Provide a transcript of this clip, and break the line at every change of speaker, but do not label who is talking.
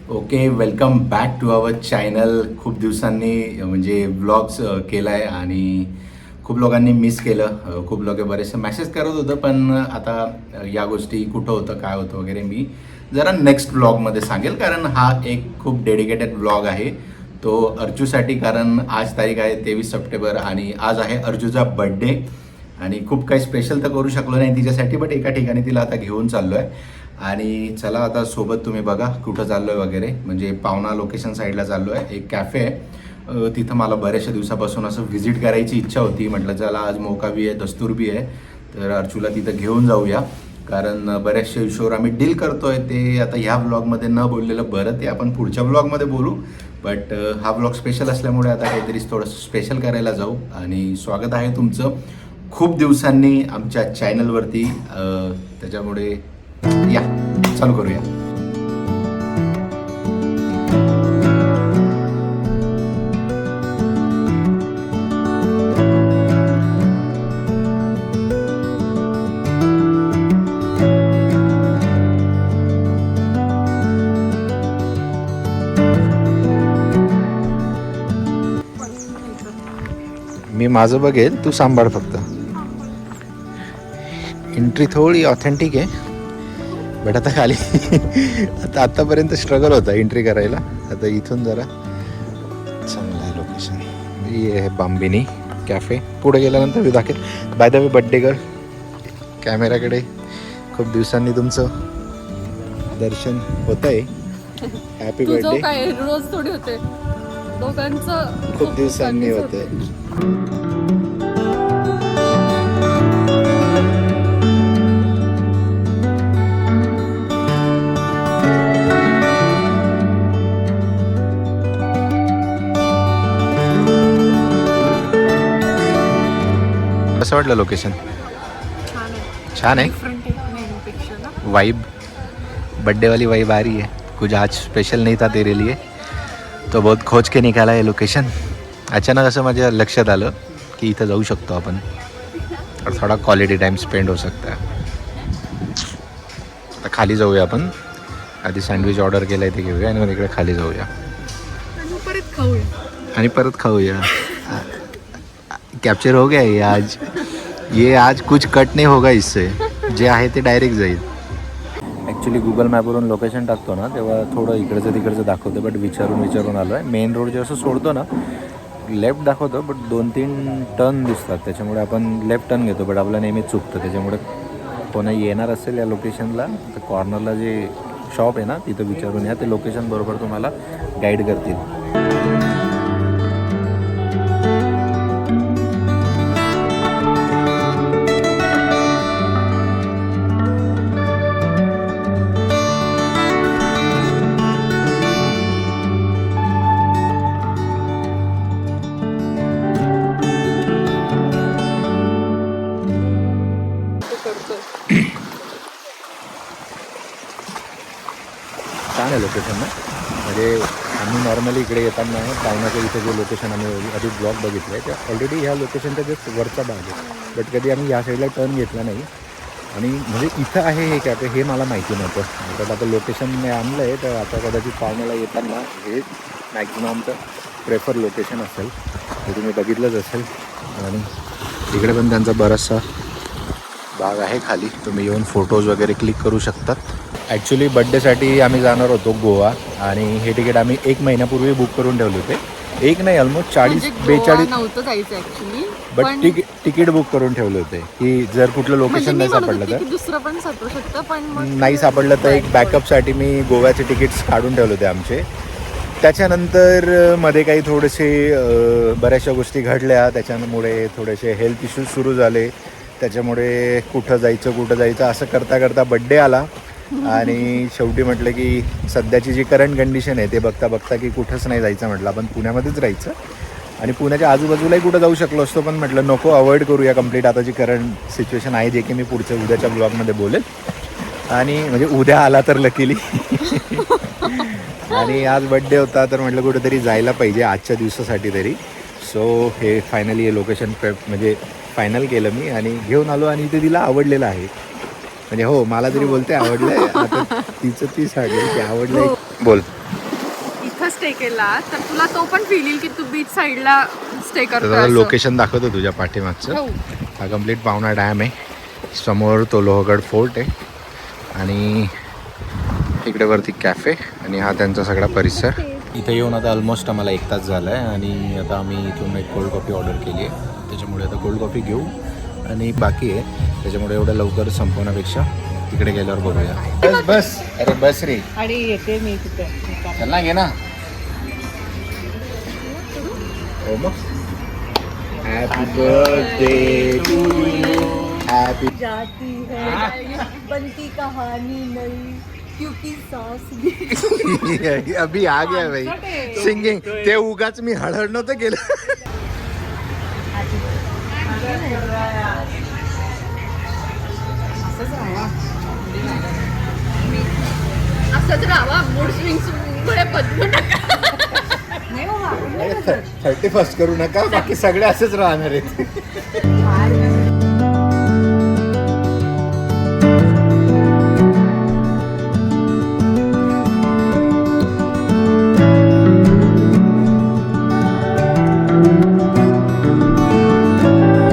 Okay, welcome back to our channel. खूप दिवसांनी म्हणजे व्लॉग्स केला आहे आणि खूप लोकांनी मिस केलं. खूप लोक बरेचसे मेसेज करत होतं, पण आता या गोष्टी कुठं होतं, काय होतं वगैरे मी जरा नेक्स्ट व्लॉगमध्ये सांगेल. कारण हा एक खूप डेडिकेटेड व्लॉग आहे तो अर्जूसाठी. कारण आज तारीख आहे 23 सप्टेंबर आणि आज आहे अर्जूचा बड्डे. आणि खूप काही स्पेशल तर करू शकलो नाही तिच्यासाठी, बट एका ठिकाणी तिला आता घेऊन चाललो आहे. आणि चला आता सोबत तुम्ही बघा कुठं चाललो आहे वगैरे. म्हणजे पावना लोकेशन साईडला चाललो आहे. एक कॅफे आहे, तिथं मला बऱ्याचशा दिवसापासून असं व्हिजिट करायची इच्छा होती. म्हटलं चला आज मौका बी आहे, दस्तूर बी आहे, तर अर्चूला तिथं घेऊन जाऊया. कारण बऱ्याचशा इश्यूवर आम्ही डील करतोय. ते आता ह्या व्लॉगमध्ये न बोललेलं बरं, ते आपण पुढच्या व्लॉगमध्ये बोलू. बट हा व्लॉग स्पेशल असल्यामुळे आता काहीतरी थोडंसं स्पेशल करायला जाऊ. आणि स्वागत आहे तुमचं खूप दिवसांनी आमच्या चॅनलवरती. त्याच्यामुळे या चालू करूया. मी माझं बघेल, तू सांभाळ फक्त. एंट्री थोडी ऑथेंटिक आहे, बट आता खाली आतापर्यंत स्ट्रगल होता एंट्री करायला. आता इथून जरा चांगलं आहे लोकेशन. ये आहे बांबिनी कॅफे. पुढे गेल्यानंतर मी दाखवेल. By the way birthday girl, कॅमेराकडे खूप दिवसांनी तुमचं दर्शन होत आहे. Happy birthday.
काय रोज थोडी होते, दोघांचं
खूप दिवसांनी होते. कसं वाटलं लोकेशन? छान है, वाइब, बर्थडे वाली वाइब आ रही है. कुछ आज स्पेशल नहीं था तेरे लिए, तो बहुत खोज के निकाला है लोकेशन. अचानक असं माझ्या लक्षात आलं की इथं जाऊ शकतो आपण और थोडा क्वालिटी टाइम स्पेंड हो सकता है. आता खाली जाऊया आपण. आधी सँडविच ऑर्डर केलं आहे ते घेऊया आणि मग इकडे खाली जाऊया आणि परत खाऊया. कॅप्चर हो गया ये आज. ये आज कुछ कट नहीं होगा इससे, जे आहे ते डायरेक्ट जाईल. ॲक्च्युली गुगल मॅपवरून लोकेशन टाकतो ना तेव्हा थोडं इकडचं तिकडचं दाखवतं, बट विचारून आलो आहे. मेन रोड जे असं सोडतो ना लेफ्ट दाखवतो, बट 2-3 टर्न दिसतात, त्याच्यामुळे आपण लेफ्ट टर्न घेतो, बट आपलं नेहमी चुकतं. त्याच्यामुळे कोणा येणार असेल या लोकेशनला तर कॉर्नरला जे शॉप आहे ना तिथं विचारून या, ते लोकेशन बरोबर तुम्हाला गाईड करतील. छान आहे लोकेशन ना. म्हणजे आम्ही नॉर्मली इकडे येताना पावनाच्या इथे जे लोकेशन आम्ही आधी ब्लॉग बघितलं आहे, ते ऑलरेडी ह्या लोकेशनचा जस्ट वरचा भाग आहे, बट कधी आम्ही या साईडला टर्न घेतला नाही. आणि म्हणजे इथं आहे हे कॅफे हे मला माहिती नव्हतं. तर आता लोकेशन मी आणलं आहे, तर आता कदाचित पावण्याला येताना हे मॅक्झिमम आमचं प्रेफर लोकेशन असेल, ते तुम्ही बघितलंच असेल. आणि इकडे पण त्यांचा बराचसा भाग आहे खाली, तुम्ही येऊन फोटोज वगैरे क्लिक करू शकतात. ॲक्च्युली बड्डेसाठी आम्ही जाणार होतो गोवा, आणि हे तिकीट आम्ही 1 महिन्यापूर्वी बुक करून ठेवले होते. एक नाही, ऑलमोस्ट 40-42
नव्हतं जायचं ॲक्च्युली,
बट तिकीट बुक करून ठेवले होते की जर कुठलं लोकेशन नाही सापडलं तर
दुसरं पण सापडू शकतं, पण
नाही सापडलं तर एक बॅकअपसाठी मी गोव्याचे तिकीट्स काढून ठेवले होते आमचे. त्याच्यानंतर मध्ये काही थोडेसे बऱ्याचशा गोष्टी घडल्या, त्याच्यामुळे थोडेसे हेल्थ इश्यूज सुरू झाले. त्याच्यामुळे कुठं जायचं असं करता बड्डे आला. आणि शेवटी म्हटलं की सध्याची जी करंट कंडिशन आहे ते बघता की कुठंच नाही जायचं. म्हटलं आपण पुण्यामध्येच राहायचं, आणि पुण्याच्या आजूबाजूलाही कुठं जाऊ शकलो असतो, पण म्हटलं नको, अवॉइड करूया कंप्लीट आता जी करंट सिच्युएशन आहे, जे की मी उद्याच्या ब्लॉगमध्ये बोलेल. आणि म्हणजे उद्या आला तर लकीली. आणि आज बड्डे होता तर म्हटलं कुठेतरी जायला पाहिजे आजच्या दिवसासाठी तरी. सो हे फायनली हे लोकेशन म्हणजे फायनल केलं मी आणि घेऊन आलो. आणि ते तिला आवडलेलं आहे. म्हणजे हो, मला तरी बोलते आवडलंय, आता तिचं ती सांगेल की आवडलंय. बोल.
स्टे केला तर तुला तो पण फील येईल की तू बीच साईडला स्टे
तर
करतो
त्याला
असं.
लोकेशन दाखवतो तुझ्या पाठीमागचं.
हो.
हा कम्प्लीट पावना डॅम आहे. समोर तो लोहगड फोर्ट आहे आणि इकडे वरती कॅफे आणि हा त्यांचा सगळा परिसर. इथे येऊन आता ऑलमोस्ट आम्हाला 1 तास झाला आहे आणि आता आम्ही इथून एक कोल्ड कॉफी ऑर्डर केली आहे. त्याच्यामुळे आता कोल्ड कॉफी घेऊ आणि बाकी आहे त्याच्यामुळे एवढं लवकर संपवण्यापेक्षा तिकडे गेल्यावर बघूया. बस बस अरे बस रे.
आणि येते मी तिथे.
चल ना घे ना. हो मग. Happy birthday to you. Happy.
जाती है बनती कहानी नई क्योंकि सांस भी.
अभी आ गया भाई सिंगिंग. ते उगाच मी हळहळ नव्हतं केलं.
असंच राहावा. मूड स्विंग्स मुळे बदलू नका.
31st करू नका बाकी सगळे असेच राहणार आहेत.